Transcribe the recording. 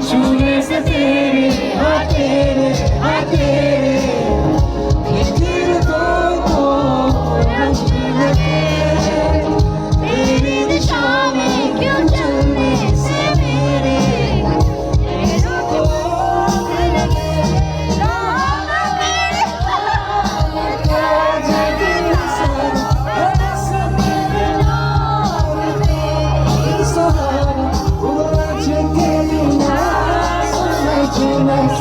छूने से तेरे आते ये दिल को रंगीलते तेरी दिशा में क्यों चलने से मेरे तेरे को लगे Tonight